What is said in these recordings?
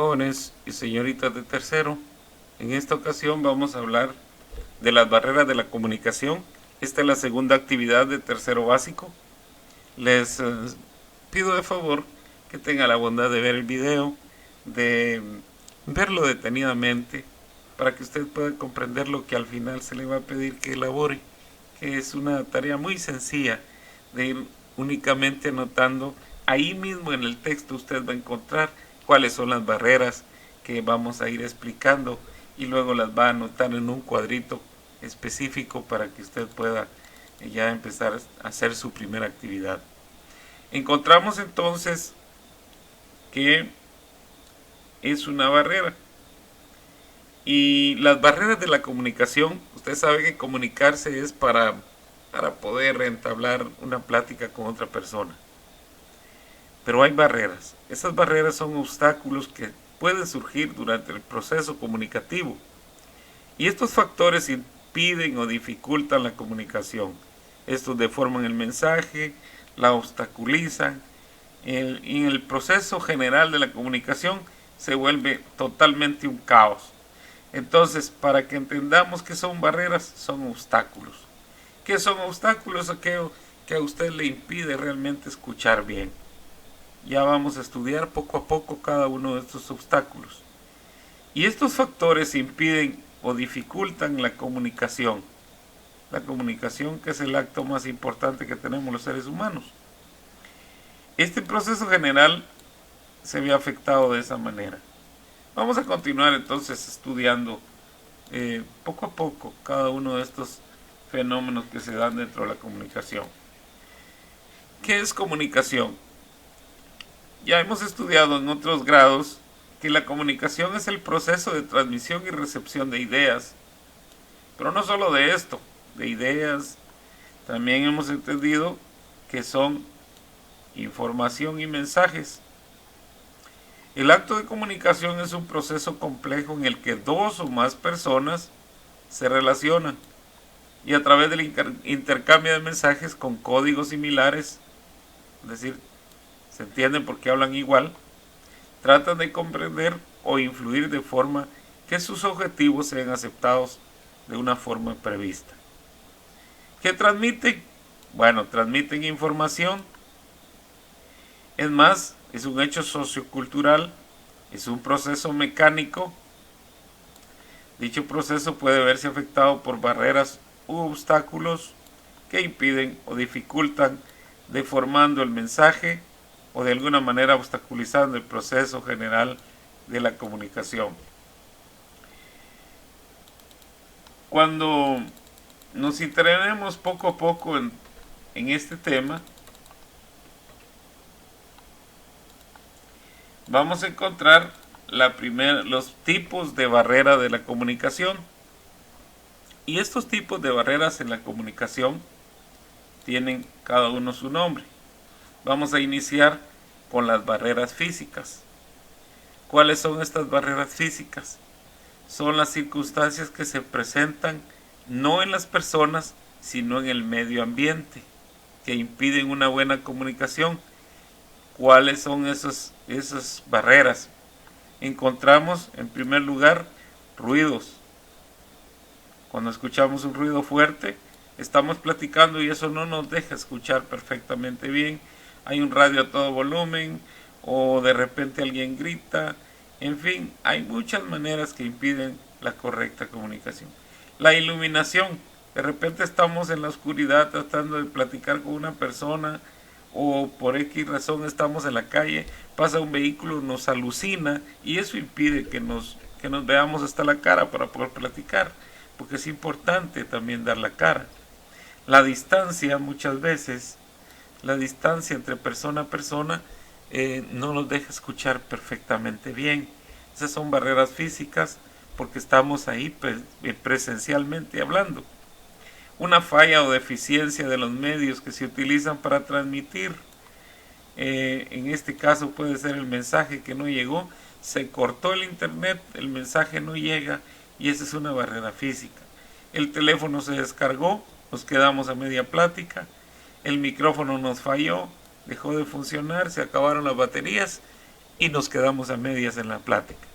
jóvenes y señoritas de tercero. En esta ocasión vamos a hablar de las barreras de la comunicación. Esta es la segunda actividad de tercero básico. Les pido de favor que tenga la bondad de ver el video, de verlo detenidamente, para que usted pueda comprender lo que al final se le va a pedir que elabore, que es una tarea muy sencilla de ir únicamente anotando. Ahí mismo en el texto usted va a encontrar cuáles son las barreras que vamos a ir explicando y luego las va a anotar en un cuadrito específico para que usted pueda ya empezar a hacer su primera actividad. Encontramos entonces que es una barrera. Y las barreras de la comunicación, usted sabe que comunicarse es para poder entablar una plática con otra persona. Pero hay barreras. Esas barreras son obstáculos que pueden surgir durante el proceso comunicativo. Y estos factores impiden o dificultan la comunicación. Estos deforman el mensaje, la obstaculizan. Y en el proceso general de la comunicación se vuelve totalmente un caos. Entonces, para que entendamos qué son barreras, son obstáculos. ¿Qué son obstáculos? Aquello que a usted le impide realmente escuchar bien. Ya vamos a estudiar poco a poco cada uno de estos obstáculos. Y estos factores impiden o dificultan la comunicación. La comunicación, que es el acto más importante que tenemos los seres humanos. Este proceso general se ve afectado de esa manera. Vamos a continuar entonces estudiando poco a poco cada uno de estos fenómenos que se dan dentro de la comunicación. ¿Qué es comunicación? Ya hemos estudiado en otros grados que la comunicación es el proceso de transmisión y recepción de ideas. Pero no solo de esto, de ideas, también hemos entendido que son información y mensajes. El acto de comunicación es un proceso complejo en el que dos o más personas se relacionan y a través del intercambio de mensajes con códigos similares, es decir, se entienden porque hablan igual, tratan de comprender o influir de forma que sus objetivos sean aceptados de una forma prevista. ¿Qué transmiten? Bueno, transmiten información. Es más, es un hecho sociocultural, es un proceso mecánico. Dicho proceso puede verse afectado por barreras u obstáculos que impiden o dificultan, deformando el mensaje o de alguna manera obstaculizando el proceso general de la comunicación. Cuando nos internemos poco a poco en este tema, vamos a encontrar los tipos de barrera de la comunicación. Y estos tipos de barreras en la comunicación tienen cada uno su nombre. Vamos a iniciar con las barreras físicas. ¿Cuáles son estas barreras físicas? Son las circunstancias que se presentan no en las personas, sino en el medio ambiente, que impiden una buena comunicación. ¿Cuáles son esas barreras? Encontramos, en primer lugar, ruidos. Cuando escuchamos un ruido fuerte, estamos platicando y eso no nos deja escuchar perfectamente bien. Hay un radio a todo volumen o de repente alguien grita. En fin, hay muchas maneras que impiden la correcta comunicación. La iluminación. De repente estamos en la oscuridad tratando de platicar con una persona o por X razón estamos en la calle, pasa un vehículo, nos alucina y eso impide que nos veamos hasta la cara para poder platicar, porque es importante también dar la cara. La distancia, muchas veces, la distancia entre persona a persona no nos deja escuchar perfectamente bien. Esas son barreras físicas porque estamos ahí presencialmente hablando. Una falla o deficiencia de los medios que se utilizan para transmitir. En este caso puede ser el mensaje que no llegó, se cortó el internet, el mensaje no llega y esa es una barrera física. El teléfono se descargó, nos quedamos a media plática, el micrófono nos falló, dejó de funcionar, se acabaron las baterías y nos quedamos a medias en la plática.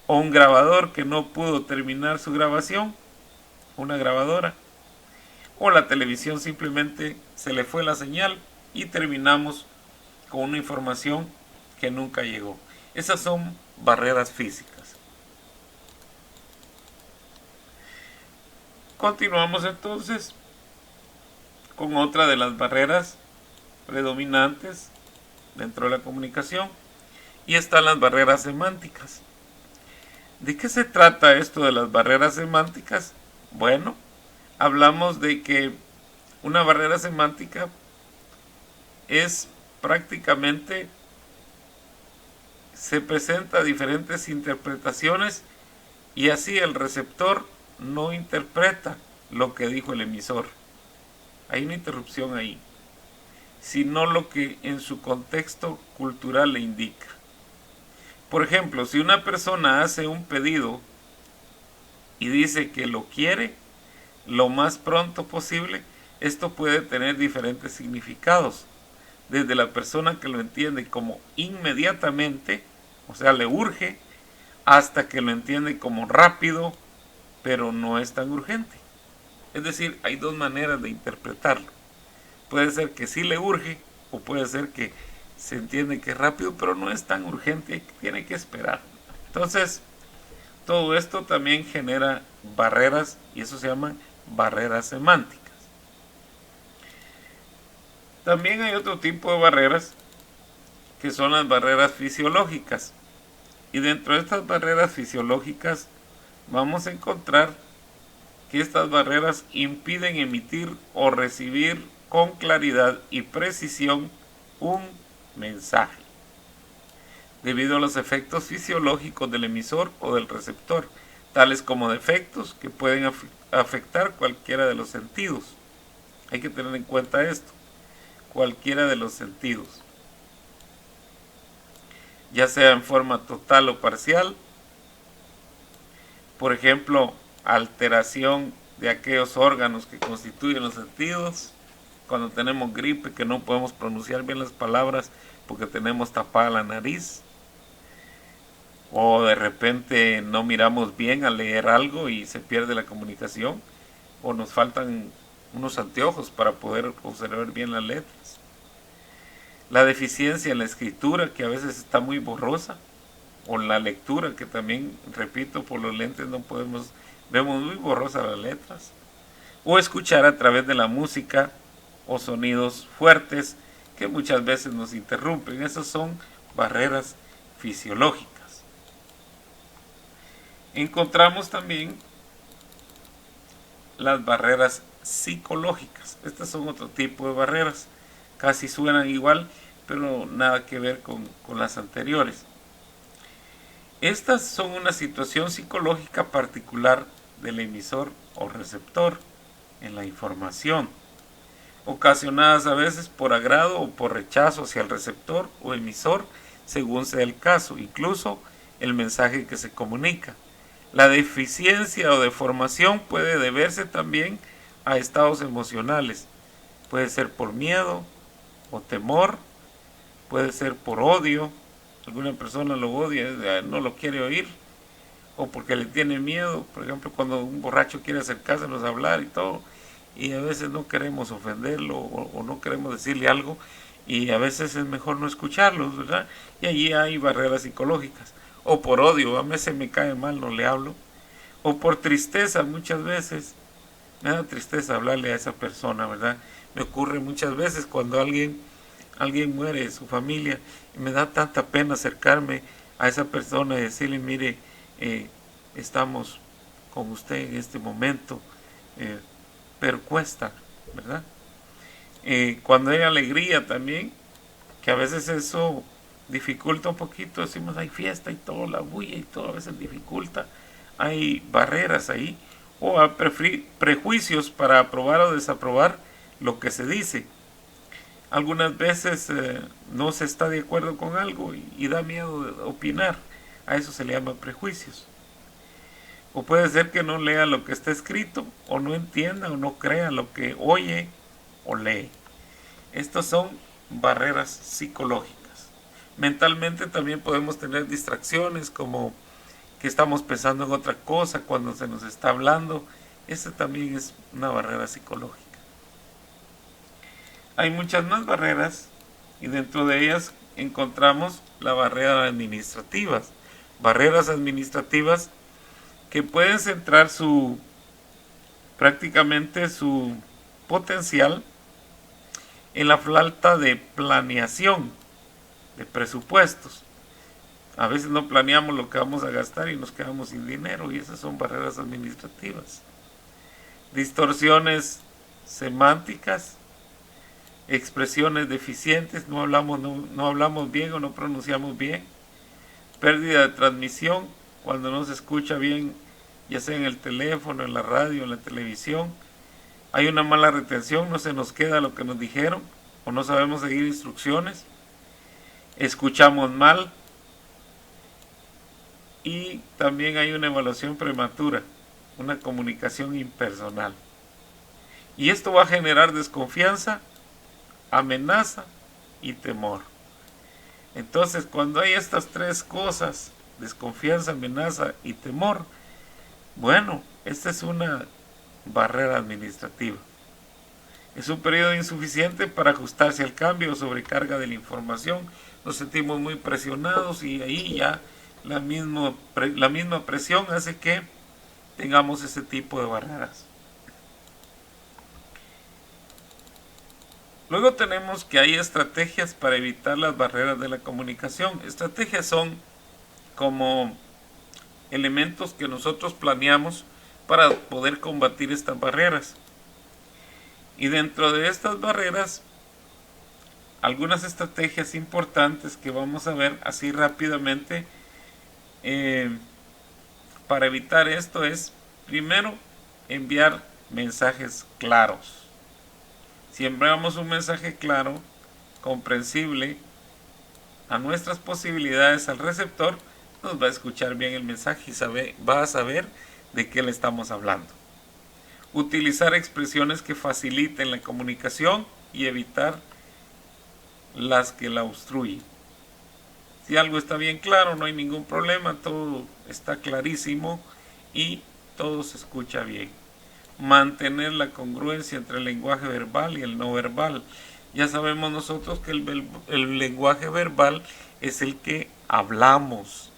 O un grabador que no pudo terminar su grabación, una grabadora. O la televisión simplemente se le fue la señal y terminamos con una información que nunca llegó. Esas son barreras físicas. Continuamos entonces con otra de las barreras predominantes dentro de la comunicación, y están las barreras semánticas. ¿De qué se trata esto de las barreras semánticas? Bueno, hablamos de que una barrera semántica es prácticamente, se presenta diferentes interpretaciones y así el receptor no interpreta lo que dijo el emisor. Hay una interrupción ahí, sino lo que en su contexto cultural le indica. Por ejemplo, si una persona hace un pedido y dice que lo quiere lo más pronto posible, esto puede tener diferentes significados. Desde la persona que lo entiende como inmediatamente, o sea, le urge, hasta que lo entiende como rápido, pero no es tan urgente. Es decir, hay dos maneras de interpretarlo. Puede ser que sí le urge, o puede ser que se entiende que es rápido, pero no es tan urgente, tiene que esperar. Entonces, todo esto también genera barreras, y eso se llaman barreras semánticas. También hay otro tipo de barreras, que son las barreras fisiológicas. Y dentro de estas barreras fisiológicas vamos a encontrar que estas barreras impiden emitir o recibir con claridad y precisión un mensaje, debido a los efectos fisiológicos del emisor o del receptor, tales como defectos que pueden afectar cualquiera de los sentidos. Hay que tener en cuenta esto, cualquiera de los sentidos, ya sea en forma total o parcial. Por ejemplo, alteración de aquellos órganos que constituyen los sentidos. Cuando tenemos gripe, que no podemos pronunciar bien las palabras porque tenemos tapada la nariz. O de repente no miramos bien al leer algo y se pierde la comunicación. O nos faltan unos anteojos para poder observar bien las letras. La deficiencia en la escritura, que a veces está muy borrosa. O la lectura, que también, repito, por los lentes no podemos, vemos muy borrosas las letras. O escuchar a través de la música o sonidos fuertes que muchas veces nos interrumpen. Esas son barreras fisiológicas. Encontramos también las barreras psicológicas. Estas son otro tipo de barreras. Casi suenan igual, pero nada que ver con las anteriores. Estas son una situación psicológica particular del emisor o receptor en la información, ocasionadas a veces por agrado o por rechazo hacia el receptor o emisor, según sea el caso, incluso el mensaje que se comunica. La deficiencia o deformación puede deberse también a estados emocionales. Puede ser por miedo o temor, puede ser por odio. Alguna persona lo odia, no lo quiere oír, o porque le tiene miedo. Por ejemplo, cuando un borracho quiere acercársenos a hablar y todo, y a veces no queremos ofenderlo o no queremos decirle algo, y a veces es mejor no escucharlos, ¿verdad? Y allí hay barreras psicológicas. O por odio, a veces me cae mal, no le hablo. O por tristeza, muchas veces me da tristeza hablarle a esa persona, ¿verdad? Me ocurre muchas veces cuando alguien muere de su familia y me da tanta pena acercarme a esa persona y decirle, mire, estamos con usted en este momento, pero cuesta, ¿verdad? Cuando hay alegría también, que a veces eso dificulta un poquito, decimos hay fiesta y todo, la bulla y todo, a veces dificulta, hay barreras ahí, o hay prejuicios para aprobar o desaprobar lo que se dice. Algunas veces no se está de acuerdo con algo y da miedo de opinar, a eso se le llama prejuicios. O puede ser que no lea lo que está escrito, o no entienda o no crea lo que oye o lee. Estas son barreras psicológicas. Mentalmente también podemos tener distracciones como que estamos pensando en otra cosa cuando se nos está hablando. Esa también es una barrera psicológica. Hay muchas más barreras y dentro de ellas encontramos la barrera administrativas. Barreras administrativas que pueden centrar prácticamente su potencial en la falta de planeación de presupuestos. A veces no planeamos lo que vamos a gastar y nos quedamos sin dinero, y esas son barreras administrativas. Distorsiones semánticas, expresiones deficientes, no hablamos bien o no pronunciamos bien. Pérdida de transmisión, cuando no se escucha bien, ya sea en el teléfono, en la radio, en la televisión. Hay una mala retención, no se nos queda lo que nos dijeron o no sabemos seguir instrucciones. Escuchamos mal y también hay una evaluación prematura, una comunicación impersonal. Y esto va a generar desconfianza, amenaza y temor. Entonces, cuando hay estas tres cosas, desconfianza, amenaza y temor, bueno, esta es una barrera administrativa. Es un periodo insuficiente para ajustarse al cambio o sobrecarga de la información. Nos sentimos muy presionados y ahí ya la misma presión hace que tengamos ese tipo de barreras. Luego tenemos que hay estrategias para evitar las barreras de la comunicación. Estrategias son como elementos que nosotros planeamos para poder combatir estas barreras. Y dentro de estas barreras, algunas estrategias importantes que vamos a ver así rápidamente para evitar esto es, primero, enviar mensajes claros. Si enviamos un mensaje claro, comprensible, a nuestras posibilidades al receptor, nos va a escuchar bien el mensaje y va a saber de qué le estamos hablando. Utilizar expresiones que faciliten la comunicación y evitar las que la obstruyen. Si algo está bien claro, no hay ningún problema, todo está clarísimo y todo se escucha bien. Mantener la congruencia entre el lenguaje verbal y el no verbal. Ya sabemos nosotros que el lenguaje verbal es el que hablamos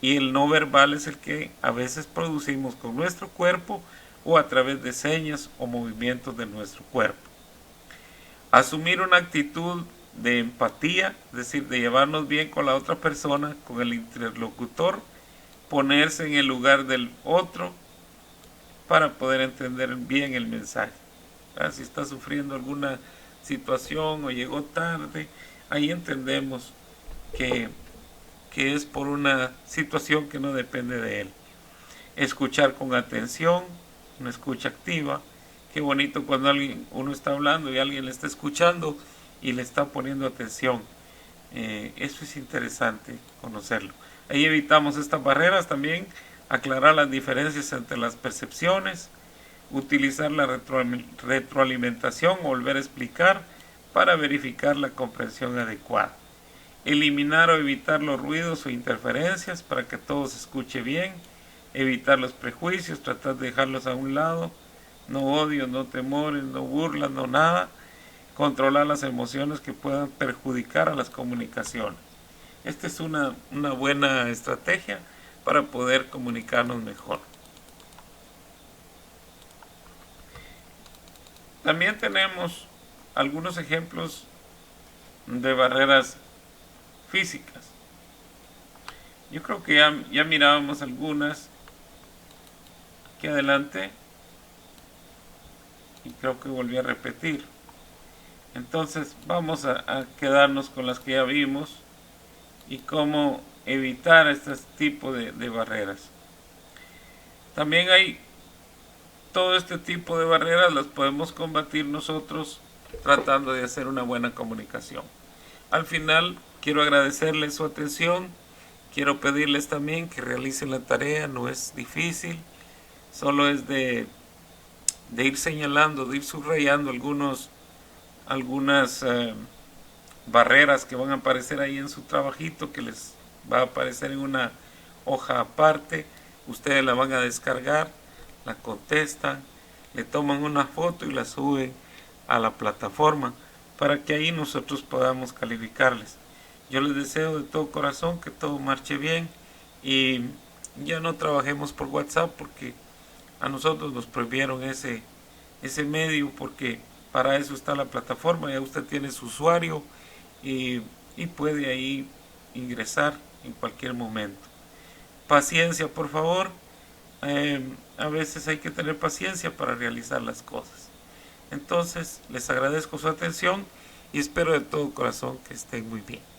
y el no verbal es el que a veces producimos con nuestro cuerpo o a través de señas o movimientos de nuestro cuerpo. Asumir una actitud de empatía, es decir, de llevarnos bien con la otra persona, con el interlocutor, ponerse en el lugar del otro para poder entender bien el mensaje. Si está sufriendo alguna situación o llegó tarde, ahí entendemos que es por una situación que no depende de él. Escuchar con atención, una escucha activa. Qué bonito cuando uno está hablando y alguien le está escuchando y le está poniendo atención. Eso es interesante conocerlo. Ahí evitamos estas barreras también. Aclarar las diferencias entre las percepciones, utilizar la retroalimentación o volver a explicar para verificar la comprensión adecuada. Eliminar o evitar los ruidos o interferencias para que todo se escuche bien. Evitar los prejuicios, tratar de dejarlos a un lado. No odio, no temores, no burlas, no nada. Controlar las emociones que puedan perjudicar a las comunicaciones. Esta es una buena estrategia para poder comunicarnos mejor. También tenemos algunos ejemplos de barreras físicas. Yo creo que ya mirábamos algunas aquí adelante y creo que volví a repetir. Entonces vamos a quedarnos con las que ya vimos y cómo evitar este tipo de barreras. También hay todo este tipo de barreras, las podemos combatir nosotros tratando de hacer una buena comunicación. Al final quiero agradecerles su atención, quiero pedirles también que realicen la tarea, no es difícil, solo es de ir señalando, de ir subrayando algunas barreras que van a aparecer ahí en su trabajito, que les va a aparecer en una hoja aparte. Ustedes la van a descargar, la contestan, le toman una foto y la suben a la plataforma para que ahí nosotros podamos calificarles. Yo les deseo de todo corazón que todo marche bien y ya no trabajemos por WhatsApp, porque a nosotros nos prohibieron ese medio, porque para eso está la plataforma. Ya usted tiene su usuario y, y puede ahí ingresar en cualquier momento. Paciencia, por favor. A veces hay que tener paciencia para realizar las cosas. Entonces, les agradezco su atención y espero de todo corazón que estén muy bien.